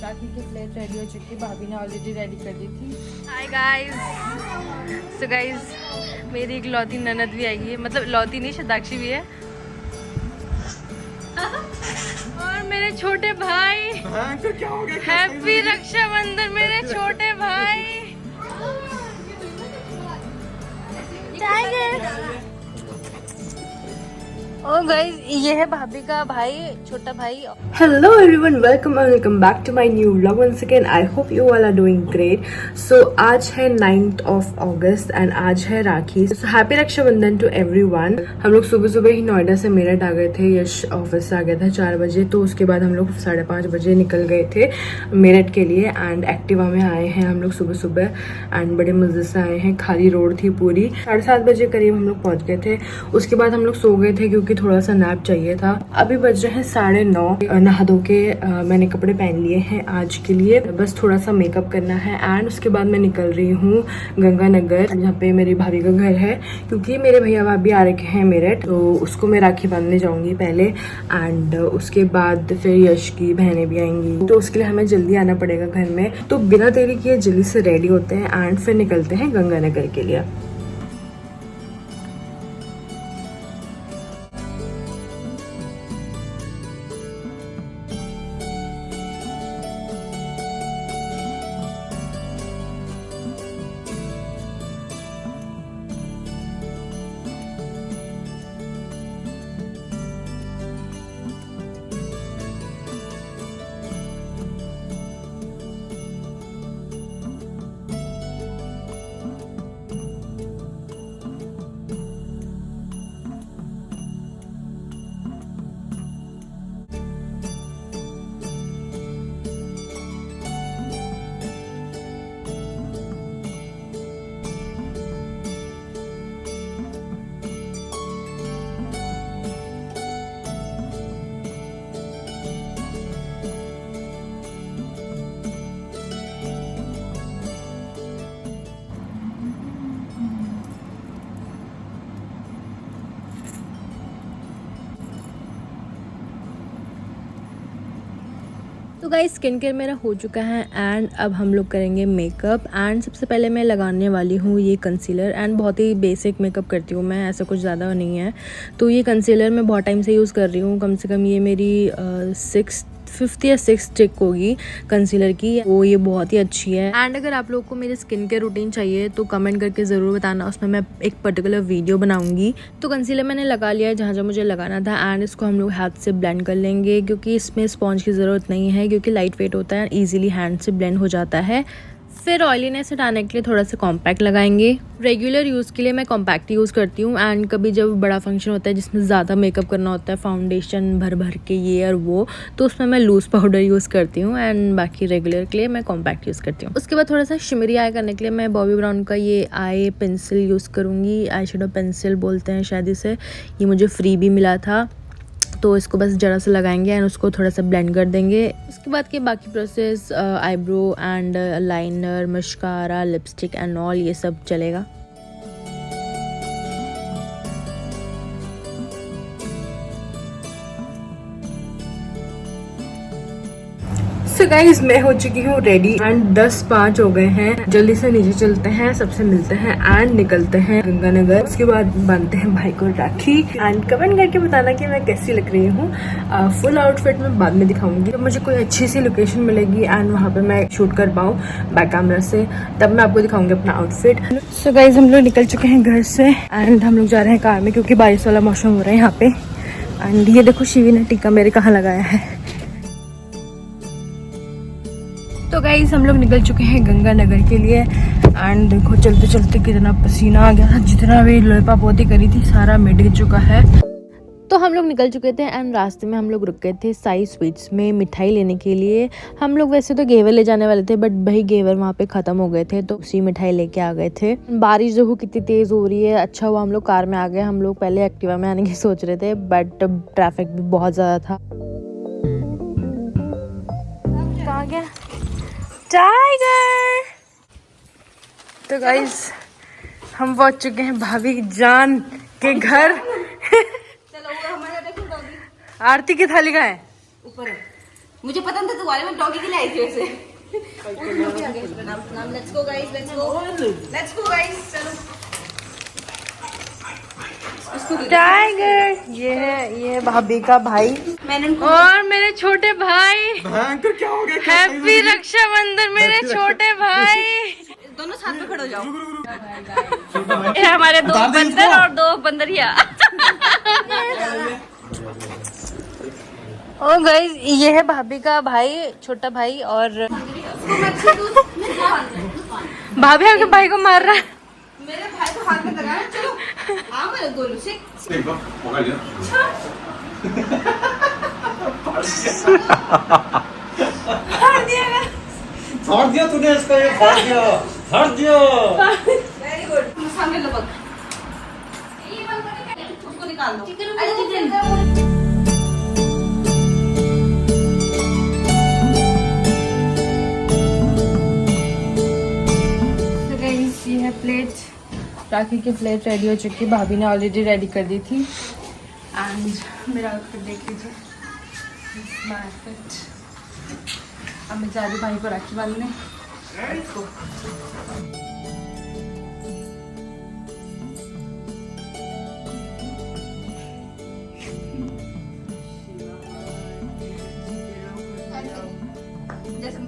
राखी की plate ready हो चुकी, भाभी ने ऑलरेडी रेडी कर दी थी। Hi guys. सो गाइस मेरी एक लौती ननद भी आई है, मतलब लौती नहीं शताक्षी भी है। और मेरे छोटे भाई। तो क्या हो गया? हैप्पी रक्षाबंधन मेरे छोटे भाई। ओ गाइस ये है भाभी का भाई, छोटा भाई। Hello everyone, welcome back to my new vlog once again. I hope you all are doing great. So आज है 9th of August and आज है राखी. So happy Rakshabandhan to everyone. हम लोग सुबह सुबह ही नोएडा से मेरठ आ गए थे, यश ऑफिस से आ गया था 4 बजे, तो उसके बाद हम लोग 5:30 बजे निकल गए थे मेरठ के लिए एंड एक्टिवा में आए हैं हम लोग सुबह सुबह एंड बड़े मजे से आए हैं। खाली रोड थी पूरी। 7:30 बजे करीब हम लोग पहुंच गए थे। उसके बाद हम लोग सो गए थे क्योंकि थोड़ा सा नैप चाहिए था। अभी बज रहे हैं 9:30। नहा धो के मैंने कपड़े पहन लिए हैं आज के लिए, बस थोड़ा सा मेकअप करना है एंड उसके बाद मैं निकल रही हूँ गंगानगर, जहाँ पे मेरी भाभी का घर है, क्योंकि मेरे भैया भाभी आ रखे हैं मेरठ, तो उसको मैं राखी बांधने जाऊंगी पहले एंड उसके बाद फिर यश की बहनें भी आएंगी, तो उसके लिए हमें जल्दी आना पड़ेगा घर में। तो बिना देरी किए जल्दी से रेडी होते हैं एंड फिर निकलते हैं गंगानगर के लिए। तो गाइस स्किन केयर मेरा हो चुका है एंड अब हम लोग करेंगे मेकअप। एंड सबसे पहले मैं लगाने वाली हूँ ये कंसीलर एंड बहुत ही बेसिक मेकअप करती हूँ मैं, ऐसा कुछ ज़्यादा नहीं है। तो ये कंसीलर मैं बहुत टाइम से यूज़ कर रही हूँ, कम से कम ये मेरी 5th या 6th स्टिक होगी कंसीलर की, वो ये बहुत ही अच्छी है। एंड अगर आप लोग को मेरे स्किन केयर रूटीन चाहिए तो कमेंट करके ज़रूर बताना, उसमें मैं एक पर्टिकुलर वीडियो बनाऊंगी। तो कंसीलर मैंने लगा लिया है जहाँ जहाँ मुझे लगाना था एंड इसको हम लोग हाथ से ब्लेंड कर लेंगे, क्योंकि इसमें स्पॉन्ज की ज़रूरत नहीं है, क्योंकि लाइट वेट होता है, ईजिली हैंड से ब्लेंड हो जाता है। फिर ऑयलीनेस हटाने के लिए थोड़ा सा कॉम्पैक्ट लगाएंगे। रेगुलर यूज़ के लिए मैं कॉम्पैक्ट यूज़ करती हूँ एंड कभी जब बड़ा फंक्शन होता है जिसमें ज़्यादा मेकअप करना होता है, फाउंडेशन भर भर के ये और वो, तो उसमें मैं लूज़ पाउडर यूज़ करती हूँ एंड बाकी रेगुलर के लिए मैं कॉम्पैक्ट यूज़ करती हूँ। उसके बाद थोड़ा सा शिमरी आई करने के लिए मैं बॉबी ब्राउन का ये आई पेंसिल यूज़ करूँगी, आई शेडो पेंसिल बोलते हैं शायद इसे, ये मुझे फ्री भी मिला था। तो इसको बस जरा सा लगाएंगे एंड उसको थोड़ा सा ब्लेंड कर देंगे। उसके बाद के बाकी process eyebrow and liner, mascara, lipstick and all ये सब चलेगा। सो गाइस मैं हो चुकी हूँ रेडी एंड 10:05 हो गए हैं। जल्दी से नीचे चलते हैं, सबसे मिलते हैं एंड निकलते हैं गंगानगर। उसके बाद बांधते हैं भाई को राखी एंड कमेंट करके बताना कि मैं कैसी लग रही हूँ। फुल आउटफिट में बाद में दिखाऊंगी, तो मुझे कोई अच्छी सी लोकेशन मिलेगी एंड वहाँ पे मैं शूट कर पाऊँ बैक कैमरा से, तब मैं आपको दिखाऊंगी अपना आउटफिट। सो गाइस हम लोग निकल चुके हैं घर से एंड हम लोग जा रहे हैं कार में, क्योंकि बारिश वाला मौसम हो रहा है यहाँ पे। एंड ये देखो शिवी ने टीका मेरे कहाँ लगाया है। तो गाइस हम लोग निकल चुके हैं गंगानगर के लिए एंड देखो चलते चलते कितना पसीना आ गया था, जितना भी लोपा पोती करी थी सारा मिट चुका है। तो हम लोग निकल चुके थे एंड रास्ते में हम लोग रुक गए थे साई स्वीट्स में मिठाई लेने के लिए। हम लोग वैसे तो घेवर ले जाने वाले थे, बट भाई घेवर वहाँ पे ख़त्म हो गए थे, तो उसी मिठाई लेके आ गए थे। बारिश देखो कितनी तेज़ हो रही है। अच्छा हुआ हम लोग कार में आ गए, हम लोग पहले एक्टिवा में आने की सोच रहे थे, बट ट्रैफिक भी बहुत ज़्यादा था। कहाँ गया टाइगर? तो गाइस हम पहुंच चुके हैं भाभी जान के घर। आरती की थाली का है ऊपर है। मुझे पता नहीं था तुम्हारे में डॉगी के लिए आई थी वैसे। Let's go guys, let's go guys, चलो। टाइगर, ये है भाभी का भाई मैंने और मेरे छोटे भाई। भयंकर क्या हो गया? हैप्पी रक्षाबंधन मेरे छोटे भाई। दोनों साथ में खड़े हो जाओ। ये हमारे दो बंदर और दो बंदरिया। ओ गाइस, ये है भाभी का भाई, छोटा भाई। और भाभी आपके भाई को मार रहा है। मेरे भाई को हाथ में लगा, चलो आओ मेरे गोलू से। फाड़ दिया तूने इसका, ये फाड़ दिया। वेरी गुड, सामने लो बग। ये बंद करके उसको निकाल दो। ये है प्लेट, राखी की प्लेट रेडी हो चुकी है, भाभी ने ऑलरेडी रेडी कर दी थी। एंड मेरा आउटफिट देख लीजिए, माय आउटफिट। अब मैं जा रही भाई को राखी बांधने। Let's go.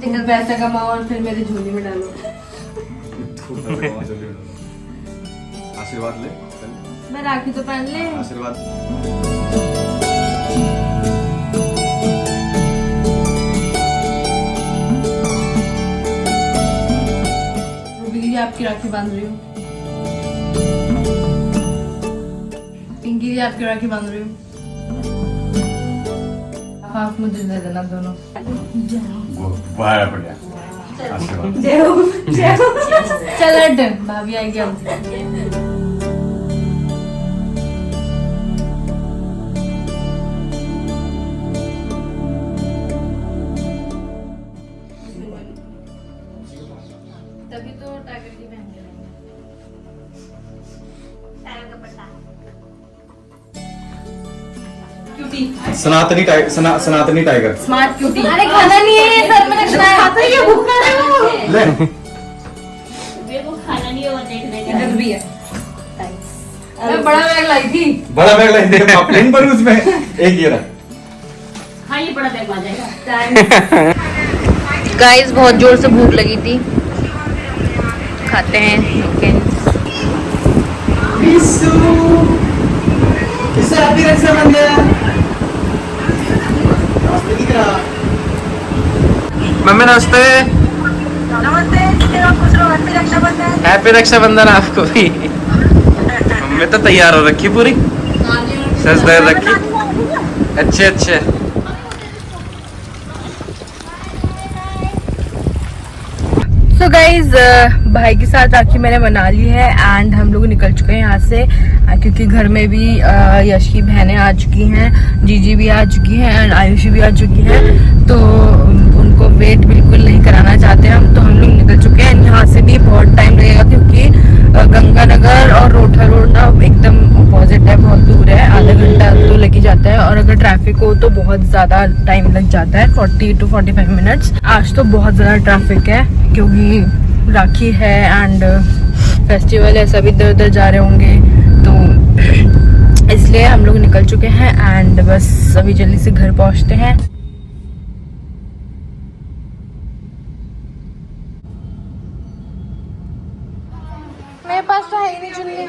खूब पैसा कमाओ और फिर मेरी झोली में डालो। आशीर्वाद ले, मैं राखी तो पहन ले। आशीर्वाद। रूबी दीदी आपकी राखी बांध रही हूँ, पिंकी दीदी आपकी राखी बांध रही हूँ। हाफ मुझे दे देना दोनों। बढ़िया बढ़िया, आशीर्वाद। चल हट, भाभी आएगी अब। तभी तो टाइगर की पहन के रहेंगे। क्यूटी, सनातनी टाइगर। Smart cutie. अरे खाना नहीं है सर, मैंने खाया तो ये भूखा है ले, वो खाना नहीं है, वो देखने का इधर भी है। मैं बड़ा बैग लाई थी। बड़ा बैग लाइन दे, प्लेन पर उसमें एक ये रहा। हाँ ये बड़ा बैग आ जाएगा। गाइस, बहुत जोर से भूख लगी थी, खाते हैं चिकन। हैप्पी रक्षाबंधन। मम्मी नमस्ते। नमस्ते, हैप्पी रक्षाबंधन। हैप्पी रक्षाबंधन आपको भी। मम्मी तो तैयार हो रखी पूरी, सज धज रखी। अच्छे अच्छे। सो गाइज, भाई के साथ राखी मैंने बना ली है एंड हम लोग निकल चुके हैं यहाँ से, क्योंकि घर में भी यश की बहनें आ चुकी हैं, जीजी भी आ चुकी हैं एंड आयुषी भी आ चुकी है। तो उनको वेट बिल्कुल नहीं कराना चाहते हम, तो हम लोग निकल चुके हैं। यहाँ से भी बहुत टाइम लगेगा, क्योंकि गंगानगर और रोठा रोड ना एकदम अपोजिट है, बहुत दूर है, आधा घंटा तो लग ही जाता है। और अगर ट्रैफिक हो तो बहुत ज़्यादा टाइम लग जाता है, 40 to 45 मिनट्स। आज तो बहुत ज़्यादा ट्रैफिक है, क्योंकि राखी है एंड फेस्टिवल है, सब इधर उधर जा रहे होंगे, तो इसलिए हम लोग निकल चुके हैं एंड बस अभी जल्दी से घर पहुंचते हैं। मेरे पास तो है ही नहीं चुन्नी,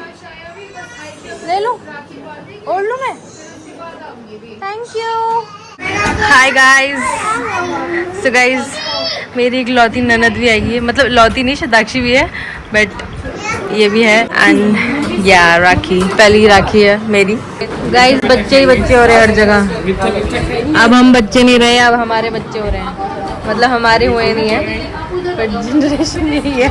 ले लो, ओढ़ लूं मैं? Thank you. Hi guys, so guys मेरी एक लौती ननद भी आई है, मतलब लौती नहीं, शताक्षी भी है, बट ये भी है। एंड या राखी, पहली राखी है मेरी। गाइस बच्चे ही बच्चे हो रहे हैं हर जगह। अब हम बच्चे नहीं रहे, अब हमारे बच्चे हो रहे हैं, मतलब हमारे हुए नहीं है, बट जनरेशन यही है।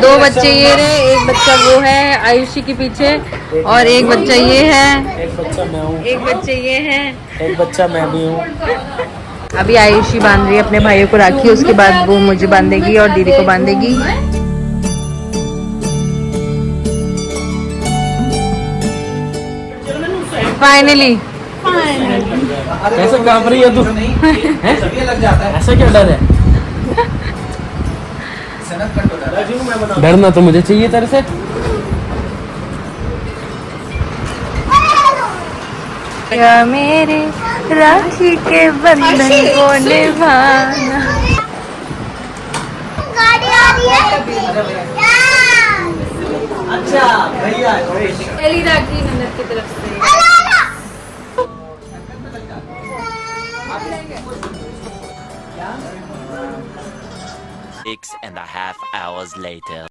2 बच्चे ये रहे, एक बच्चा वो है आयुषी के पीछे, और एक बच्चा ये है, एक बच्चा मैं हूँ, एक बच्चे ये है, एक बच्चा मैं भी हूँ। अभी आयुषी बांध रही है अपने भाइयों को राखी, उसके बाद वो मुझे बांधेगी और दीदी को बांधेगी। फाइनली कैसे कांप रही है तू? हैं? ऐसा क्या डर है? डरना तो मुझे चाहिए तेरे से। या मेरे राखी के बंधन को निभाना। गाड़ी आ रही है। अच्छा भैया पहली राखी नंदन की तरफ से। Six and a half hours later.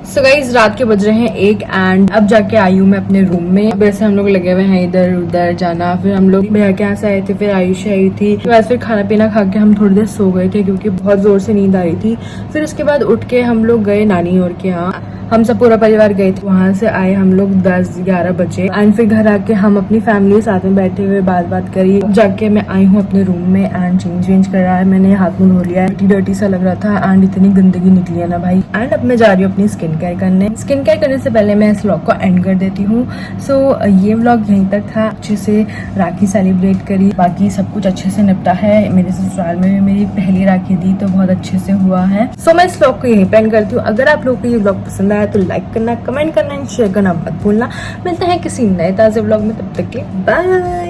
So guys रात के बज रहे हैं 1 एंड अब जाके आई हूँ मैं अपने रूम में। वैसे हम लोग लगे हुए हैं इधर उधर जाना, फिर हम लोग भैया के यहाँ से आए थे, फिर आयुष आई थी, वैसे फिर खाना पीना खा के हम थोड़ी देर सो गए थे क्योंकि बहुत जोर से नींद आ रही थी। फिर उसके बाद उठ के हम लोग गए नानी और के यहाँ, हम सब पूरा परिवार गए थे। वहां से आए हम लोग 10-11 बजे एंड फिर घर आके हम अपनी फैमिली साथ में बैठे हुए बात करी। जाके मैं आई हूँ अपने रूम में एंड चेंज कर रहा है। मैंने हाथ मुंह धो लिया है, डर्टी सा लग रहा था एंड इतनी गंदगी निकली है ना भाई। एंड अब मैं जा रही हूँ अपनी स्किन केयर करने। स्किन केयर करने से पहले मैं इस व्लॉग को एंड कर देती हूँ। सो ये व्लॉग यहीं तक था। अच्छे से राखी सेलिब्रेट करी, बाकी सब कुछ अच्छे से निपटा है। मेरे ससुराल में भी मेरी पहली राखी दी तो बहुत अच्छे से हुआ है। सो मैं इस व्लॉग को यहीं पे एंड करती हूँ। अगर आप लोग को ये व्लॉग पसंद आया तो लाइक करना, कमेंट करना एंड शेयर करना मत भूलना। मिलते हैं किसी नए ताजे व्लॉग में, तब तक के बाय।